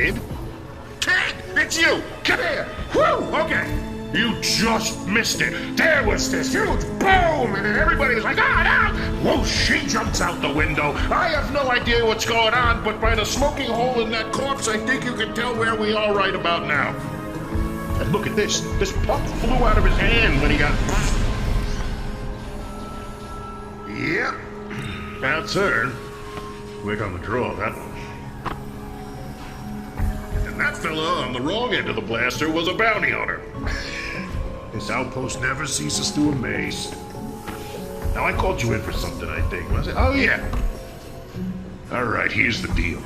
Ted? Ted, it's you! Come here! Whew! Okay. You just missed it. There was this huge boom, and then everybody was like, ah, no! Whoa, she jumps out the window. I have no idea what's going on, but by the smoking hole in that corpse, I think you can tell where we are right about now. And look at this. This puck flew out of his hand when he got... Yep. That's her. Quick on the draw, that one. And that fella on the wrong end of the blaster was a bounty hunter. This outpost never ceases to amaze. Now, I called you in for something, I think, was it? Oh, yeah. All right, here's the deal.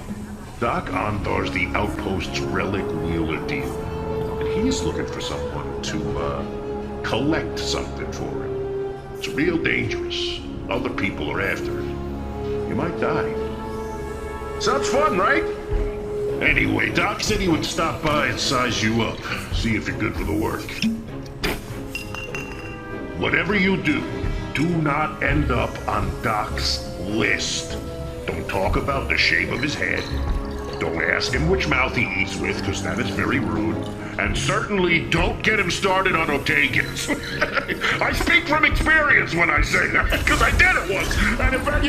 Doc Ondor's the outpost's relic wheeler deal. And he's looking for someone to, collect something for him. It's real dangerous. Other people are after it. You might die. Sounds fun, right? Anyway, Doc said he would stop by and size you up. See if you're good for the work. Whatever you do, do not end up on Doc's list. Don't talk about the shape of his head. Don't ask him which mouth he eats with, because that is very rude. And certainly don't get him started on Otagans. I speak from experience when I say that, because I did it once. And in fact,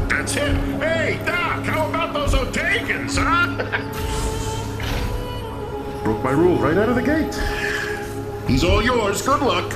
that's it. Hey, Doc, how about those Otagans, huh? Broke my rule right out of the gate. He's all yours. Good luck.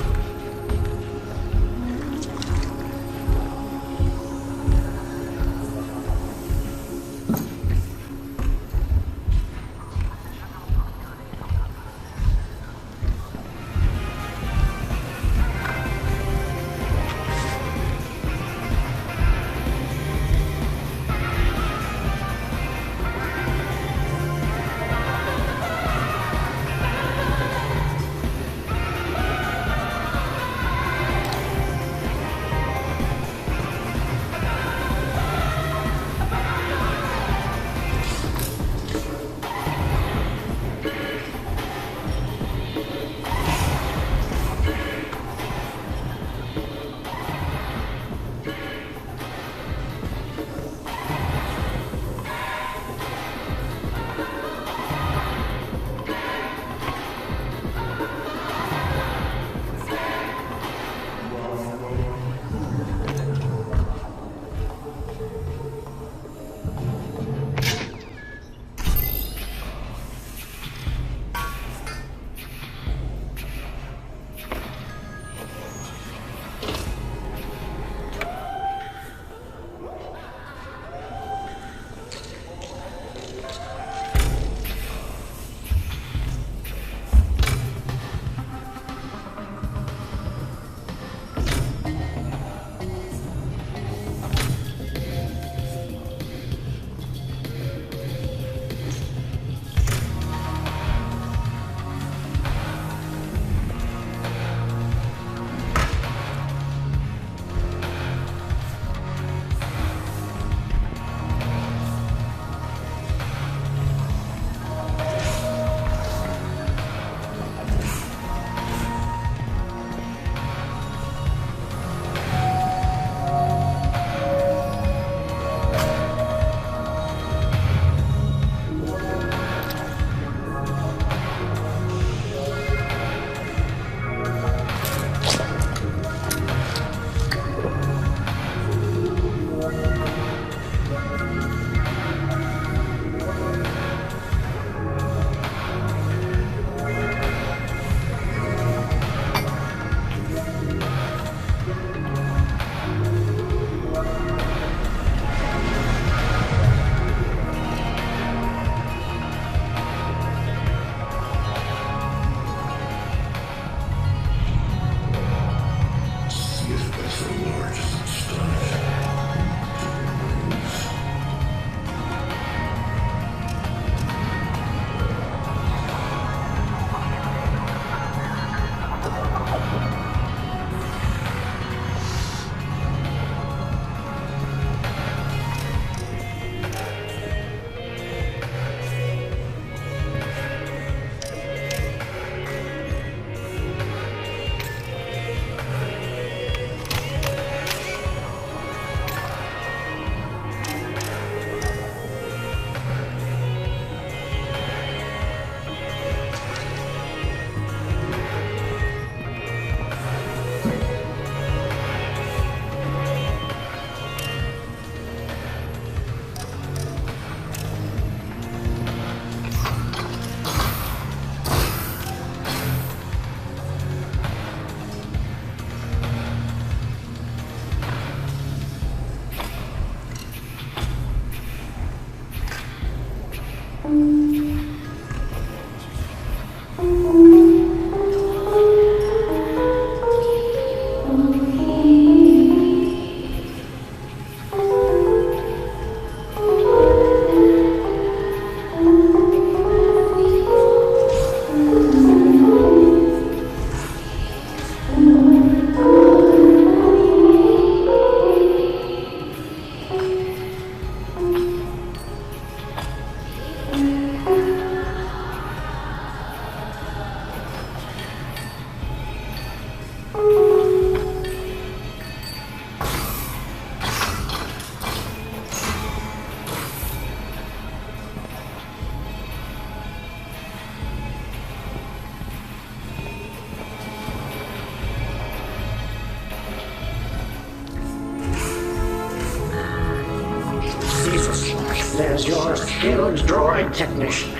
Seezelslak, there's your skilled droid technician.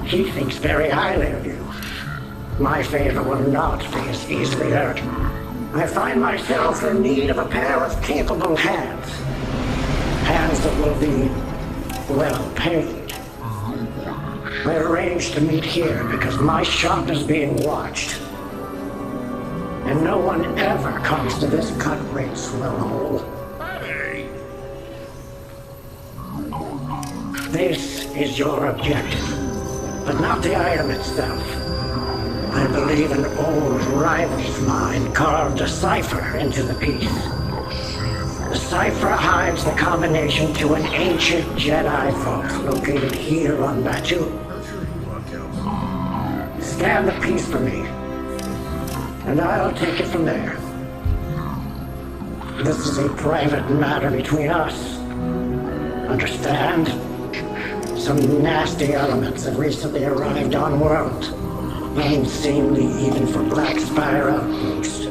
He thinks very highly of you. My favor will not be as easily earned. I find myself in need of a pair of capable hands. Hands that will be well paid. I arranged to meet here because my shop is being watched. And no one ever comes to this cut-rate swellhole. This is your objective, but not the item itself. I believe an old rival of mine carved a cipher into the piece. The cipher hides the combination to an ancient Jedi vault located here on Batu. Scan the piece for me, and I'll take it from there. This is a private matter between us. Understand? Some nasty elements have recently arrived on world. Unseemly even for Black Spire Outpost.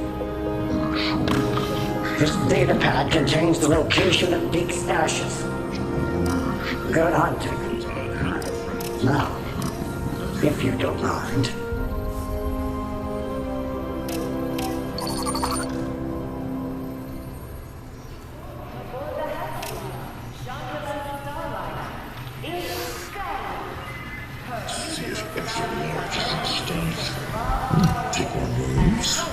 This datapad contains the location of deep stashes. Good hunting. Now, if you don't mind. Take more moves.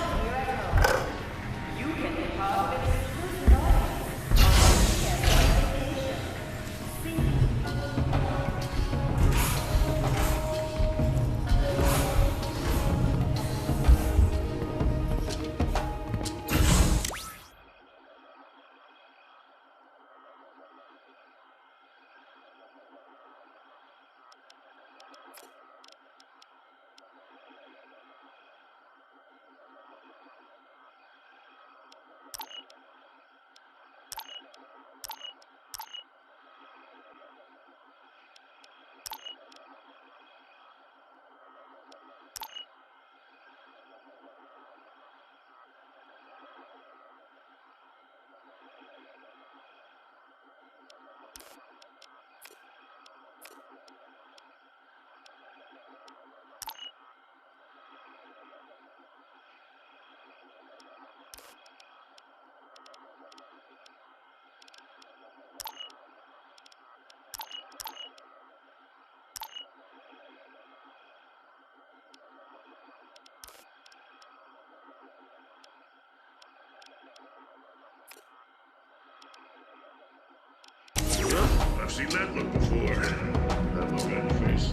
I've seen that look before. That look on your face.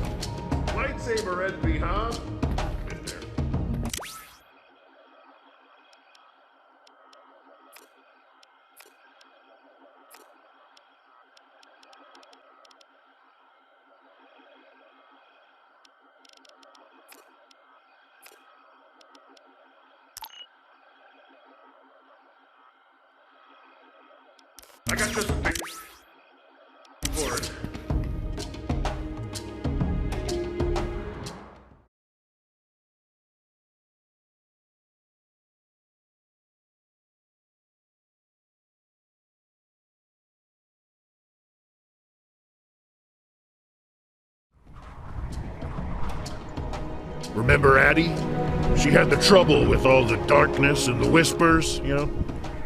Lightsaber envy, huh? Been there. I got just a big for it. Remember Addie? She had the trouble with all the darkness and the whispers, you know?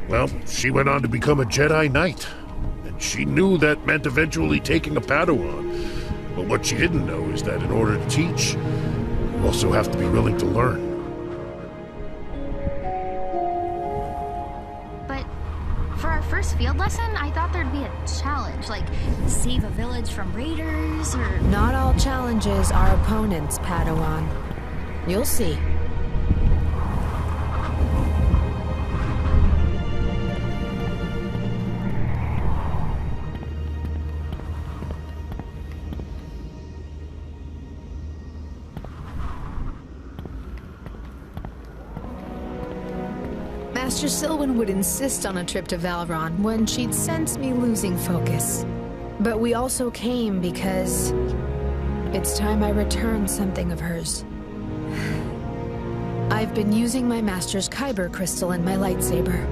Well, she went on to become a Jedi Knight. And She knew that meant eventually taking a Padawan. But what she didn't know is that in order to teach, you also have to be willing to learn. But for our first field lesson, I thought there'd be a challenge, like save a village from raiders or... Not all challenges are opponents, Padawan. You'll see. Master Silwen would insist on a trip to Valron when she'd sense me losing focus. But we also came because it's time I returned something of hers. I've been using my master's Kyber crystal in my lightsaber.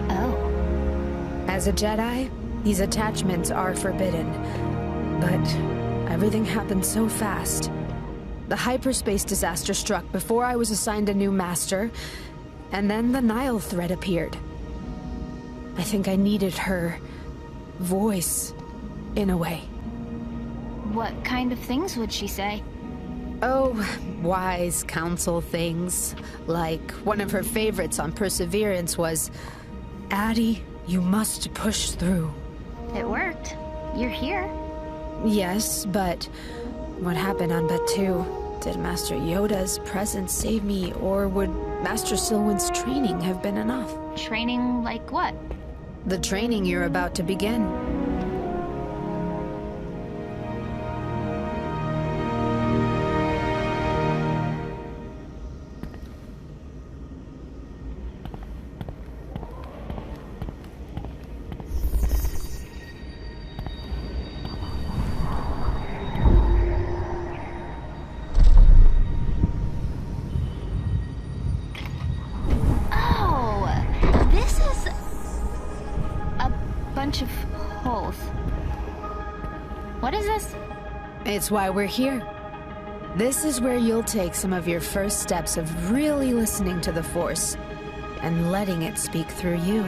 Oh. As a Jedi, these attachments are forbidden. But everything happened so fast. The hyperspace disaster struck before I was assigned a new master, and then the Nile threat appeared. I think I needed her voice, in a way. What kind of things would she say? Oh, wise counsel things. Like, one of her favorites on Perseverance was, Addie, you must push through. It worked. You're here. Yes, but what happened on Batu? Did Master Yoda's presence save me, or would Master Silwen's training have been enough? Training like what? The training you're about to begin. Bunch of holes. What is this? It's why we're here. This is where you'll take some of your first steps of really listening to the Force and letting it speak through you.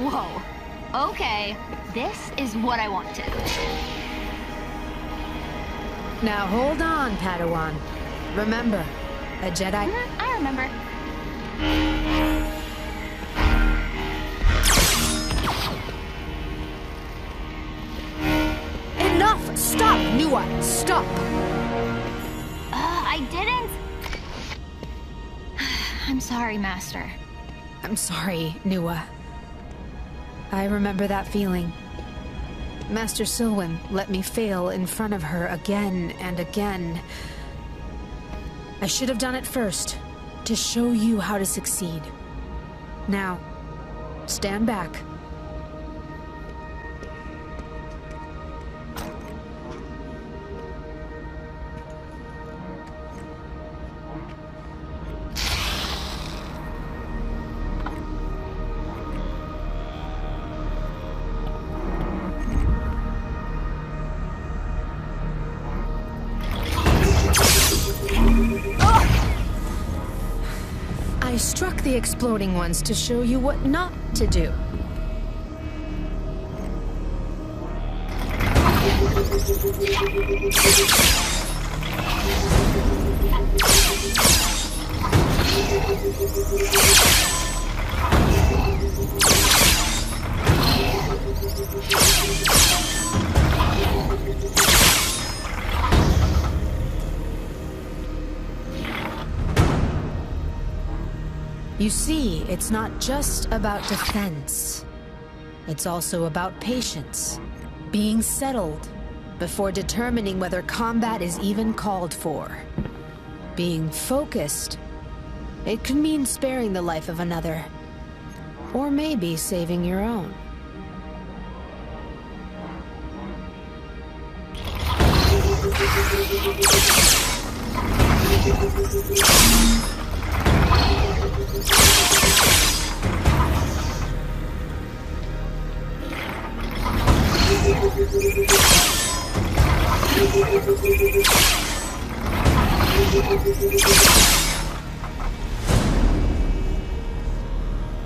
Whoa. Okay, this is what I wanted. Now hold on, Padawan. Remember, a Jedi... I remember. Enough! Stop, Nua! Stop! I didn't. I'm sorry, Master. I'm sorry, Nua. I remember that feeling. Master Silwen let me fail in front of her again and again. I should have done it first, to show you how to succeed. Now, stand back. I struck the exploding ones to show you what not to do. You see, it's not just about defense. It's also about patience. Being settled before determining whether combat is even called for. Being focused. It can mean sparing the life of another. Or maybe saving your own.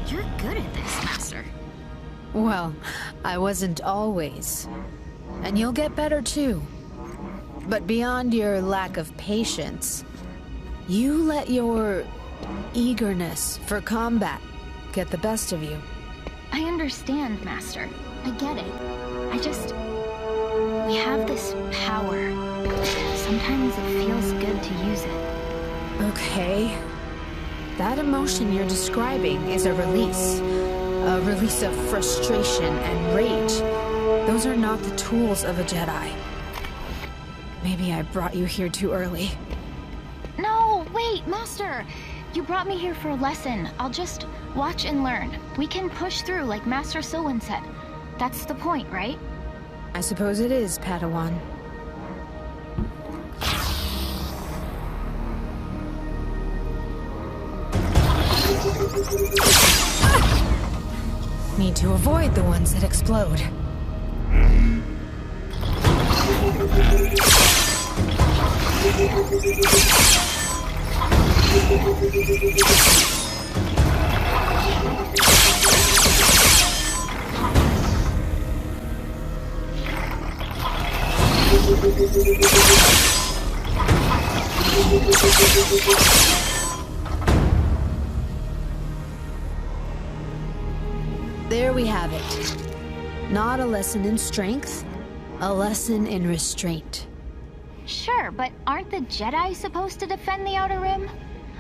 You're good at this, Master. Well, I wasn't always. And you'll get better too. But beyond your lack of patience, you let your eagerness for combat get the best of you. I understand, Master. I get it. We have this power. Sometimes it feels good to use it. Okay. That emotion you're describing is a release. A release of frustration and rage. Those are not the tools of a Jedi. Maybe I brought you here too early. No, wait, Master! You brought me here for a lesson. I'll just watch and learn. We can push through like Master Silwyn said. That's the point, right? I suppose it is, Padawan. Need to avoid the ones that explode. There we have it. Not a lesson in strength, a lesson in restraint. Sure, but aren't the Jedi supposed to defend the Outer Rim?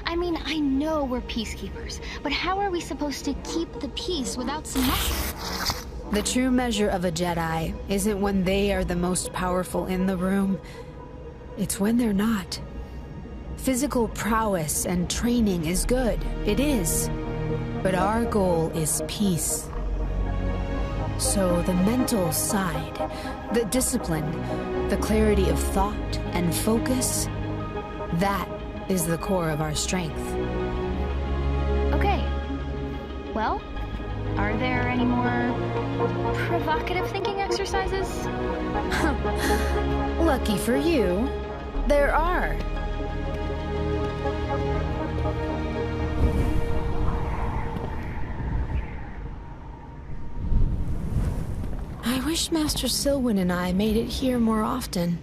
I mean, I know we're peacekeepers, but how are we supposed to keep the peace without some muscle? The true measure of a Jedi isn't when they are the most powerful in the room. It's when they're not. Physical prowess and training is good. It is. But our goal is peace. So the mental side, the discipline, the clarity of thought and focus, that is the core of our strength. Okay. Well, are there any more provocative thinking exercises? Lucky for you, there are. I wish Master Silwyn and I made it here more often.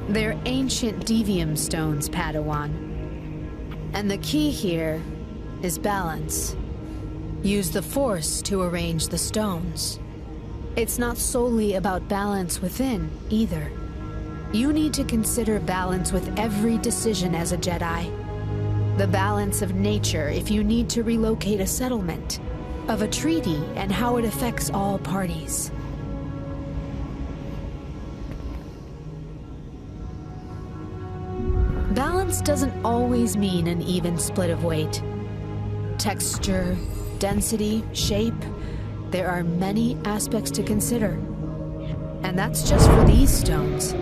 They're ancient devium stones, Padawan. And the key here is balance. Use the Force to arrange the stones. It's not solely about balance within, either. You need to consider balance with every decision as a Jedi. The balance of nature if you need to relocate a settlement, of a treaty and how it affects all parties. Balance doesn't always mean an even split of weight. Texture, density, shape, there are many aspects to consider. And that's just for these stones.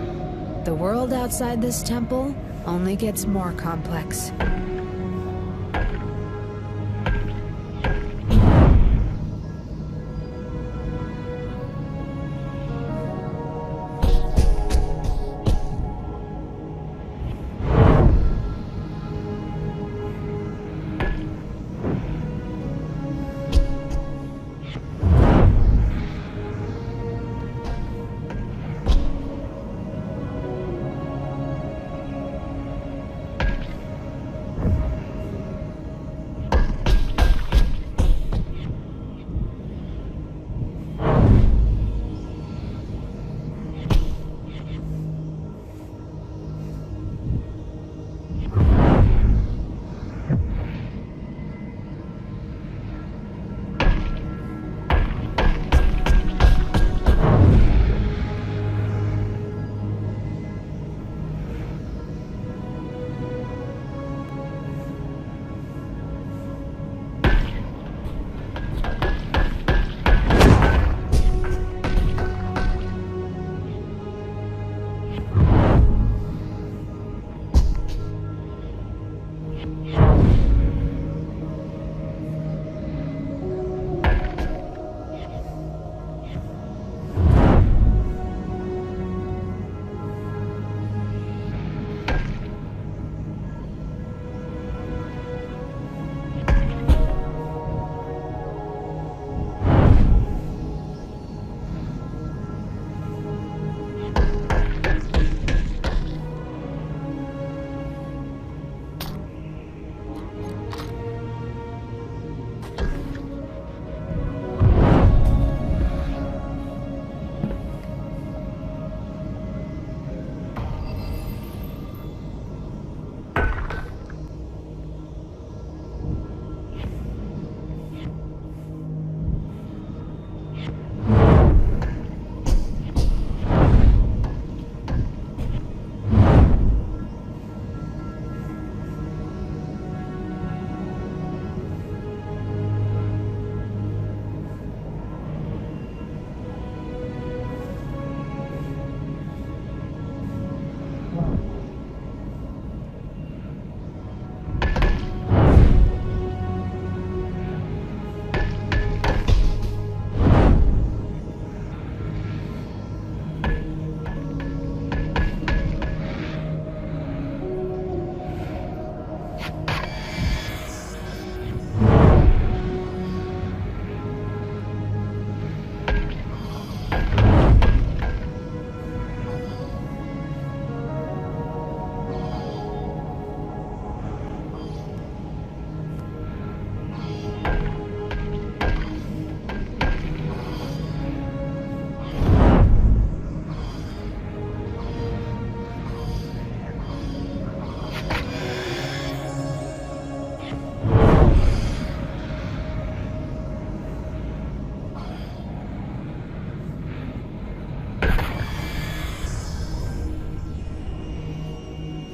The world outside this temple only gets more complex.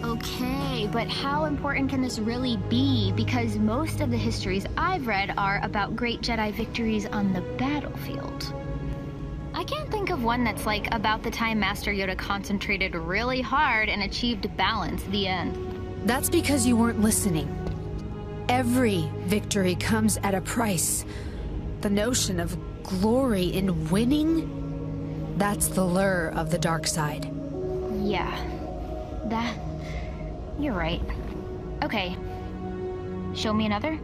Okay, but how important can this really be? Because most of the histories I've read are about great Jedi victories on the battlefield. I can't think of one that's like about the time Master Yoda concentrated really hard and achieved balance, the end. That's because you weren't listening. Every victory comes at a price. The notion of glory in winning, that's the lure of the dark side. Yeah, you're right. Okay, show me another.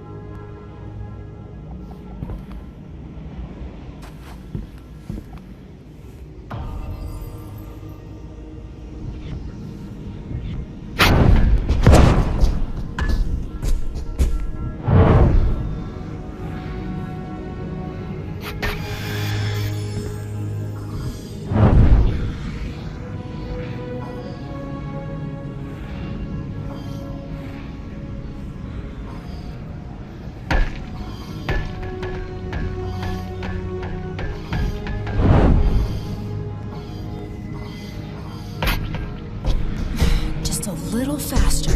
Little faster.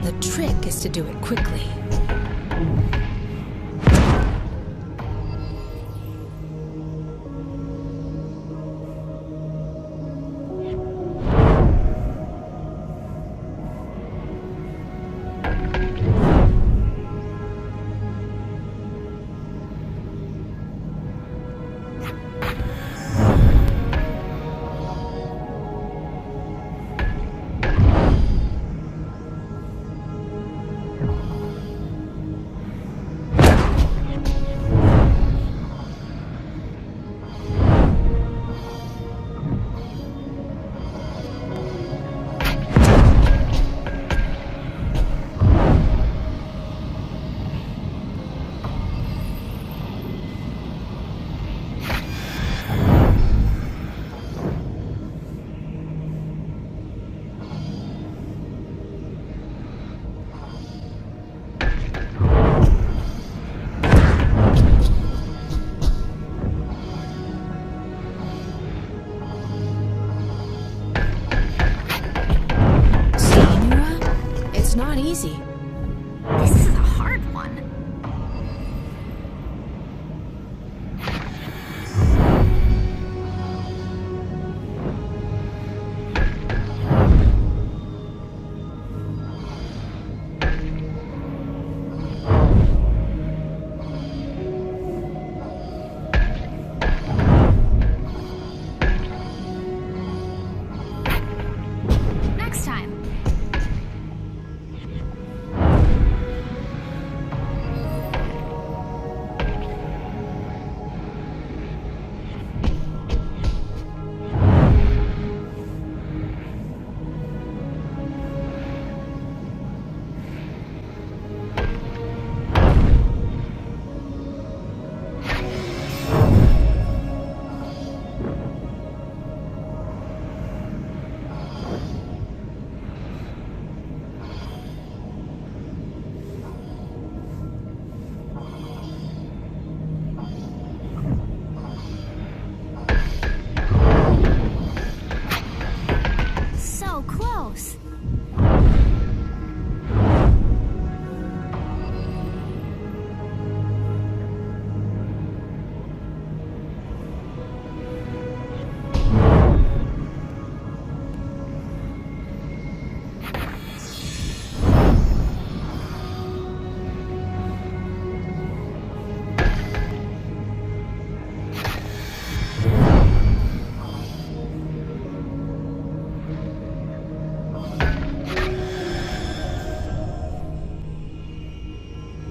The trick is to do it quickly. not easy. This is a hard one. Next time. So close.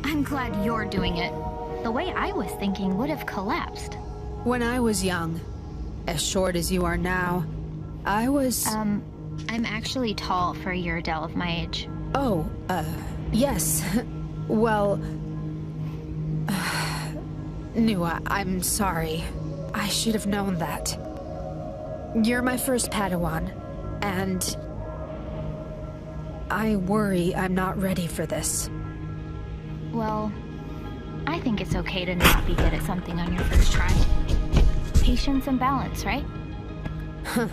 I'm glad you're doing it. The way I was thinking would have collapsed. When I was young, as short as you are now, I was... I'm actually tall for a Uradel of my age. Oh, yes. Well... Nua, I'm sorry. I should have known that. You're my first Padawan, and... I worry I'm not ready for this. Well, I think it's okay to not be good at something on your first try. Patience and balance, right? Huh.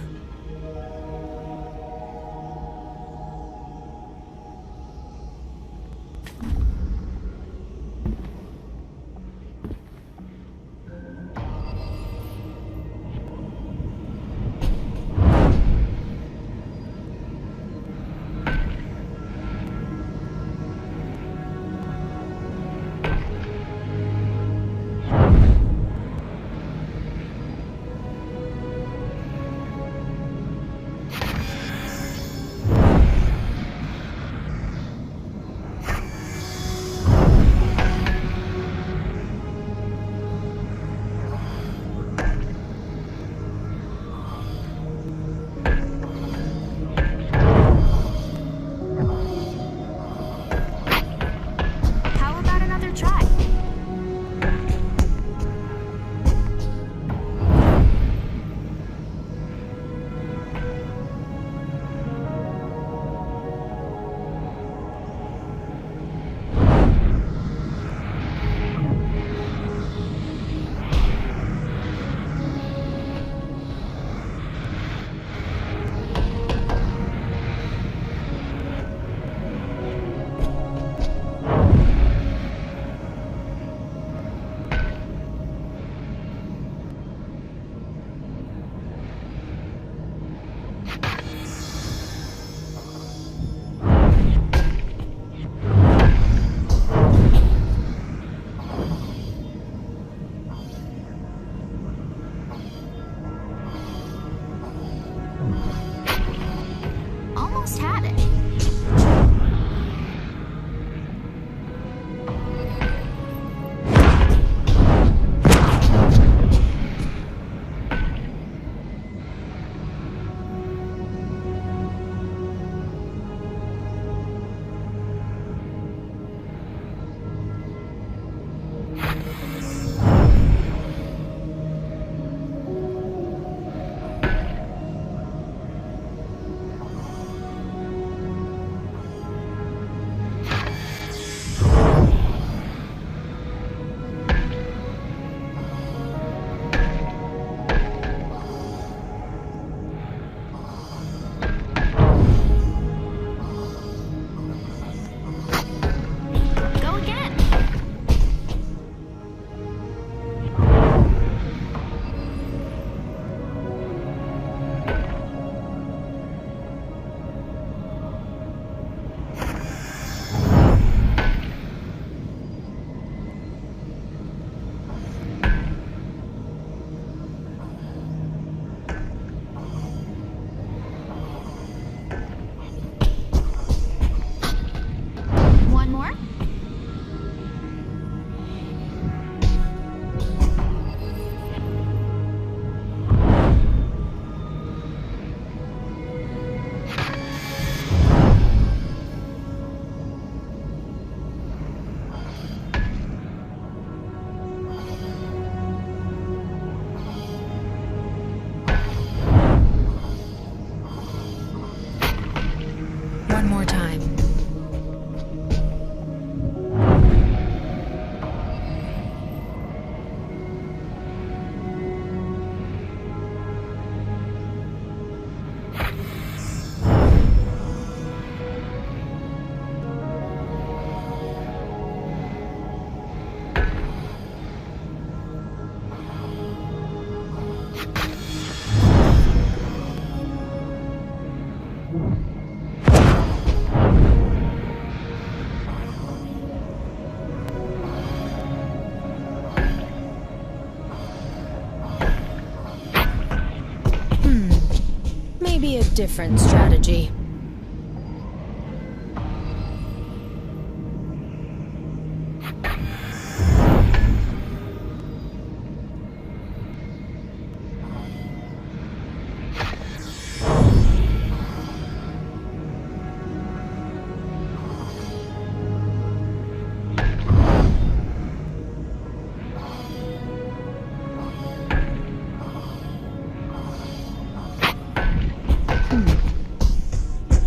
different strategy.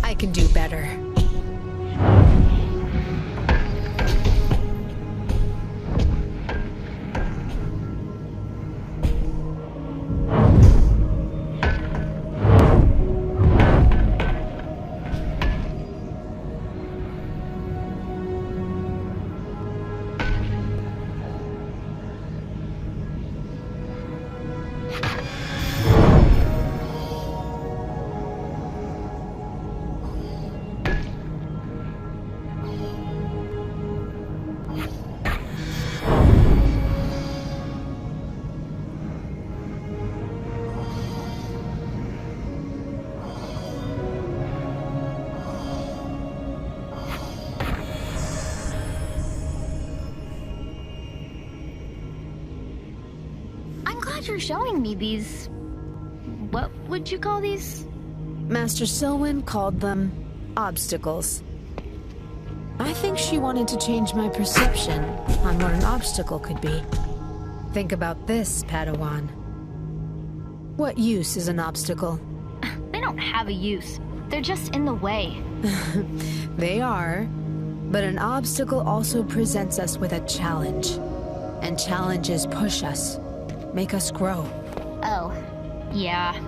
I can do better. I'm glad you're showing me these... What would you call these? Master Silwyn called them obstacles. I think she wanted to change my perception on what an obstacle could be. Think about this, Padawan. What use is an obstacle? They don't have a use. They're just in the way. They are, but an obstacle also presents us with a challenge. And challenges push us, make us grow. Oh, yeah.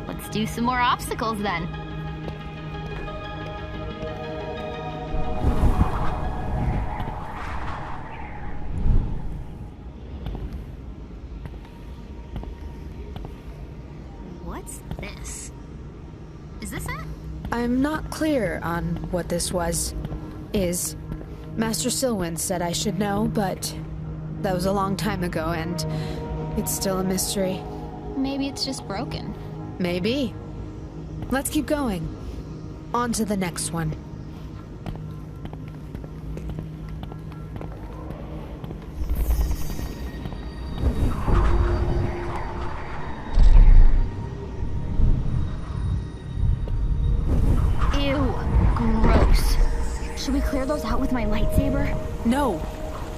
Let's do some more obstacles then. What's this? Is this it? I'm not clear on what this is. Master Silwyn said I should know, but that was a long time ago, and it's still a mystery. Maybe it's just broken. Maybe. Let's keep going. On to the next one. Ew, gross. Should we clear those out with my lightsaber? No,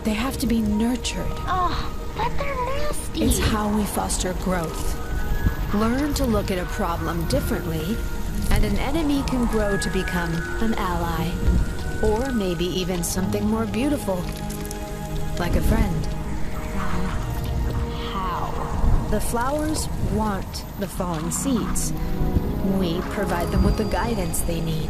they have to be nurtured. Oh, but they're nasty. It's how we foster growth. Learn to look at a problem differently, and an enemy can grow to become an ally. Or maybe even something more beautiful. Like a friend. How? The flowers want the fallen seeds. We provide them with the guidance they need.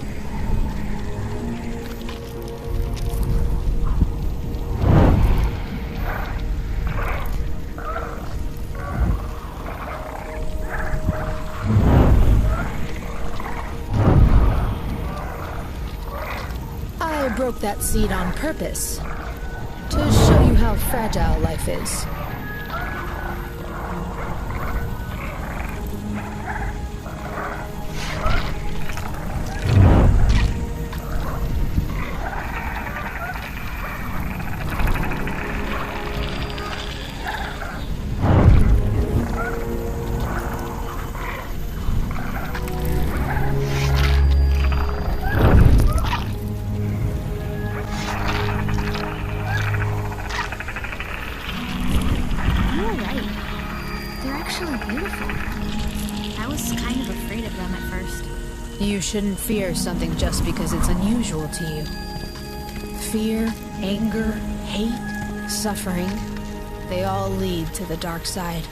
I broke that seed on purpose, to show you how fragile life is. You shouldn't fear something just because it's unusual to you. Fear, anger, hate, suffering, they all lead to the dark side.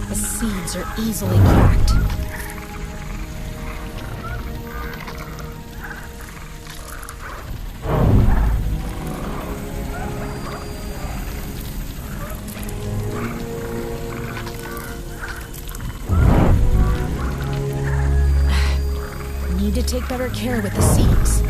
The seeds are easily cracked. take better care with the seeds.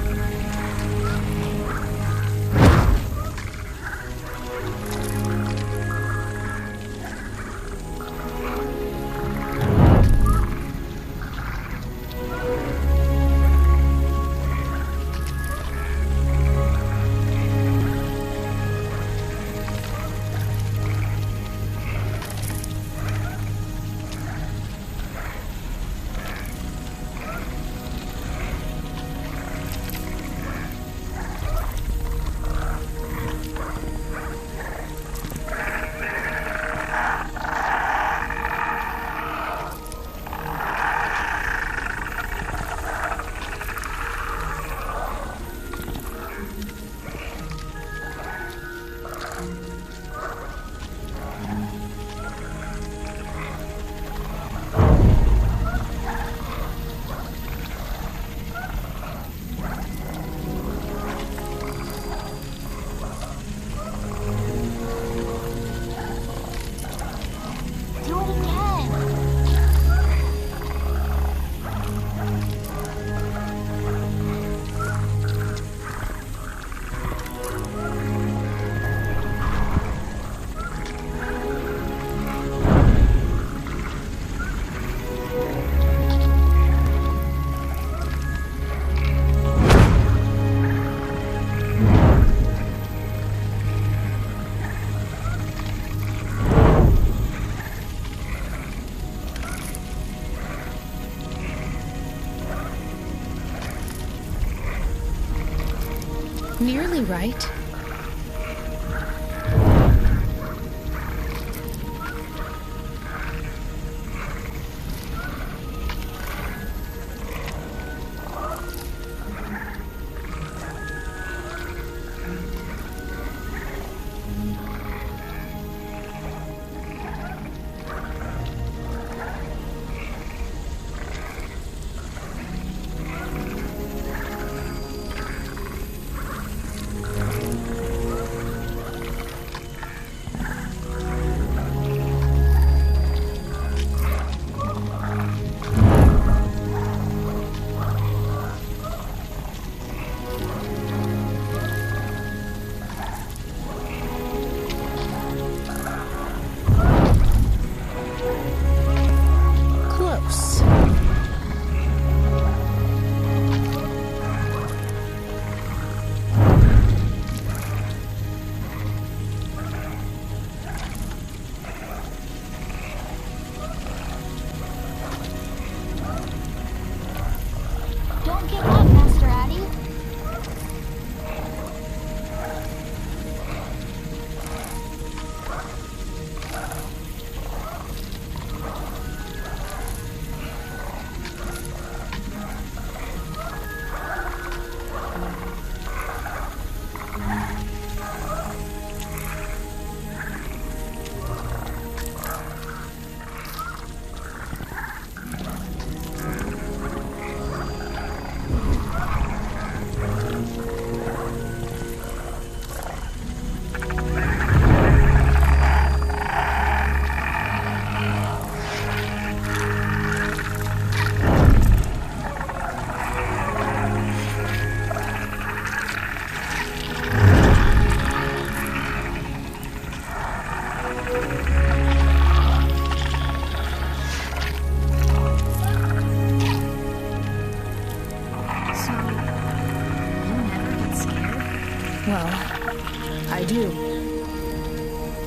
Nearly right.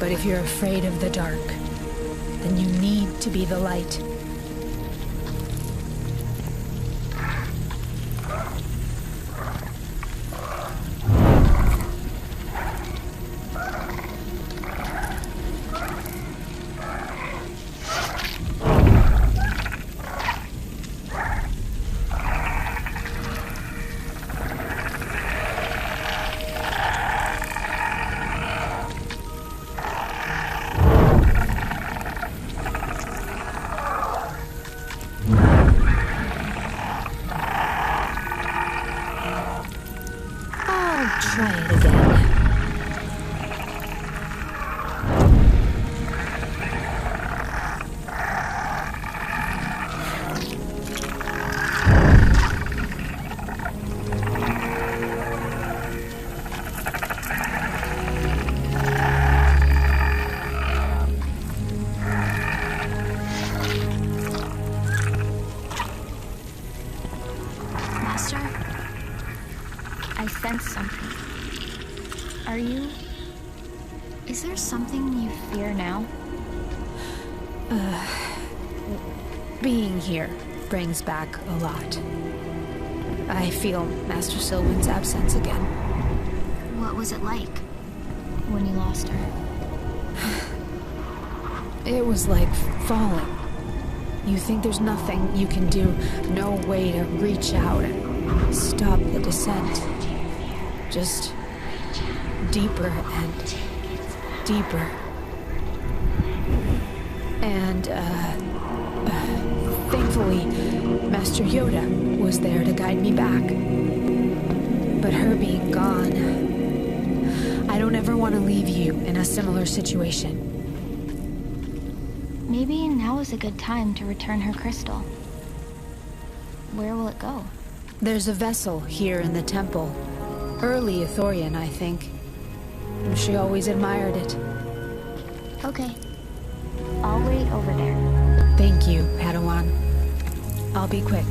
But if you're afraid of the dark, then you need to be the light. sense something. Are you... Is there something you fear now? Being here brings back a lot. I feel Master Sylvan's absence again. What was it like when you lost her? It was like falling. You think there's nothing you can do, no way to reach out and stop the descent. Just deeper and deeper. And, thankfully, Master Yoda was there to guide me back. But her being gone, I don't ever want to leave you in a similar situation. Maybe now is a good time to return her crystal. Where will it go? There's a vessel here in the temple. Early Ithorian, I think. She always admired it. Okay. I'll wait over there. Thank you, Padawan. I'll be quick.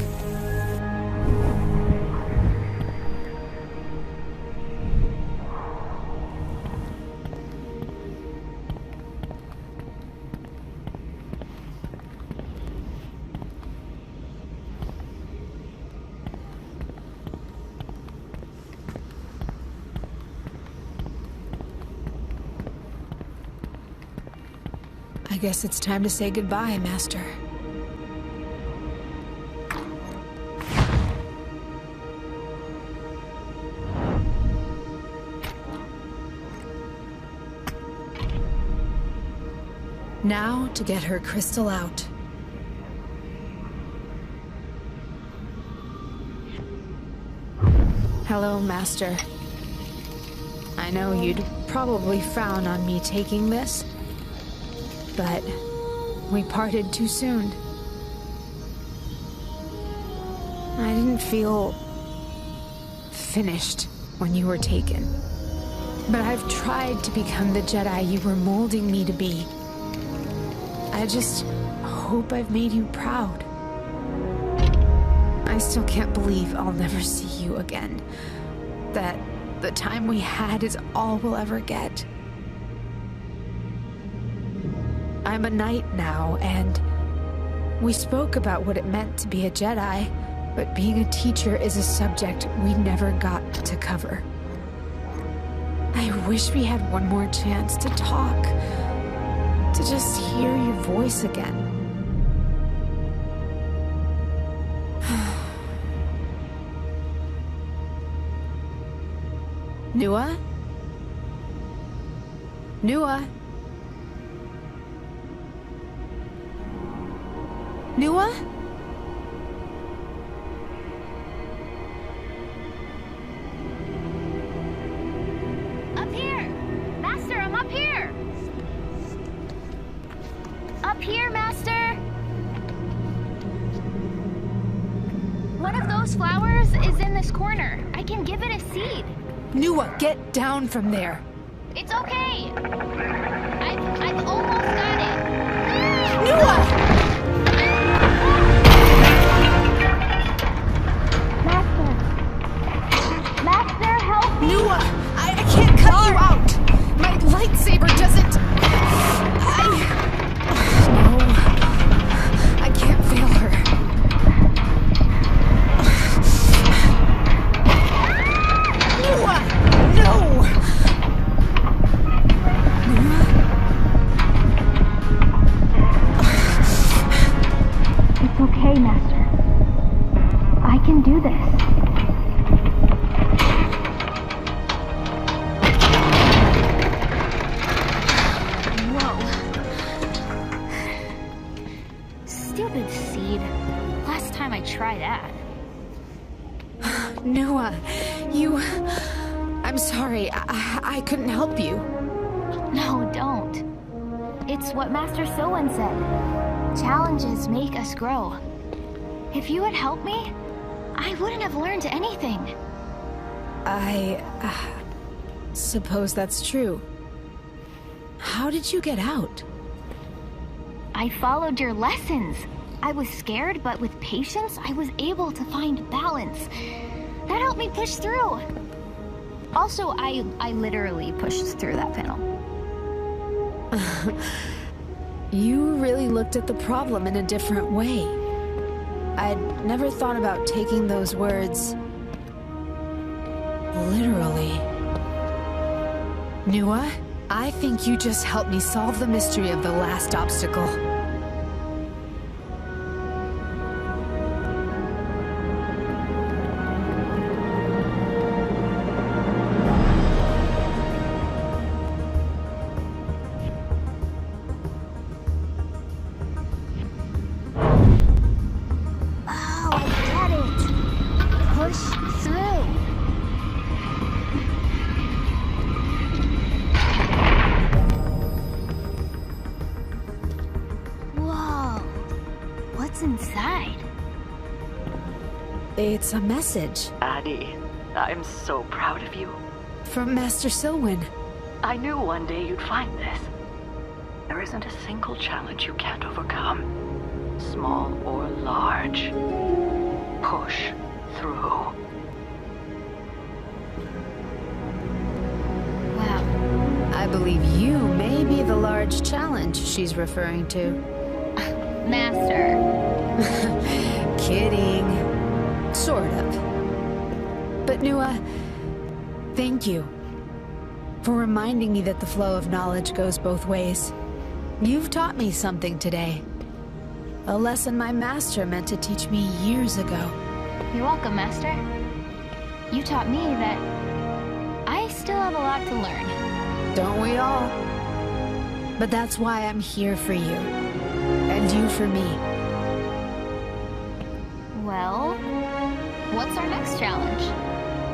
I guess it's time to say goodbye, Master. Now to get her crystal out. Hello, Master. I know you'd probably frown on me taking this, but we parted too soon. I didn't feel finished when you were taken. But I've tried to become the Jedi you were molding me to be. I just hope I've made you proud. I still can't believe I'll never see you again. That the time we had is all we'll ever get. I'm a knight now, and we spoke about what it meant to be a Jedi, but being a teacher is a subject we never got to cover. I wish we had one more chance to talk, to just hear your voice again. Nua? Nua? Nua? Up here! Master, I'm up here! Up here, Master! One of those flowers is in this corner. I can give it a seed. Nua, get down from there! It's okay! I've almost got it! Nua! Master, help me! Nua! I can't cut you out! My lightsaber doesn't... No. I can't fail her. Nua! No! It's okay, Master. I can do this. Stupid seed. Last time I tried that. Nua, you... I'm sorry. I couldn't help you. No, don't. It's what Master Silwen said. Challenges make us grow. If you had helped me, I wouldn't have learned anything. I... suppose that's true. How did you get out? I followed your lessons. I was scared, but with patience, I was able to find balance. That helped me push through. Also, I literally pushed through that panel. You really looked at the problem in a different way. I'd never thought about taking those words literally. Nua, I think you just helped me solve the mystery of the last obstacle. Inside. It's a message. Addie, I'm so proud of you. From Master Silwyn. I knew one day you'd find this. There isn't a single challenge you can't overcome. Small or large. Push through. Wow. I believe you may be the large challenge she's referring to. Master. Kidding. Sort of. But Nua, thank you for reminding me that the flow of knowledge goes both ways. You've taught me something today. A lesson my master meant to teach me years ago. You're welcome, Master. You taught me that I still have a lot to learn. Don't we all? But that's why I'm here for you. And you for me. Well, what's our next challenge?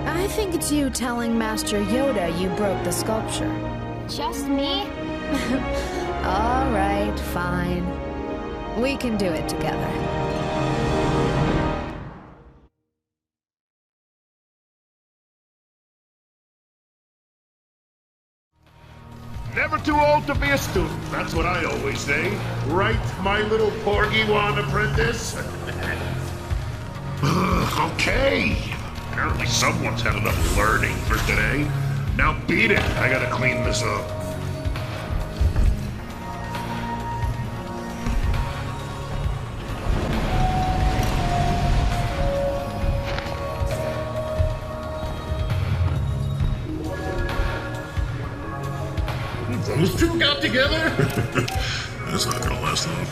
I think it's you telling Master Yoda you broke the sculpture. Just me? All right, fine. We can do it together. Never too old to be a student. That's what I always say. Right, my little Porgy-Wan apprentice? Okay. Apparently someone's had enough learning for today. Now beat it. I gotta clean this up. Those two got together? That's not gonna last long.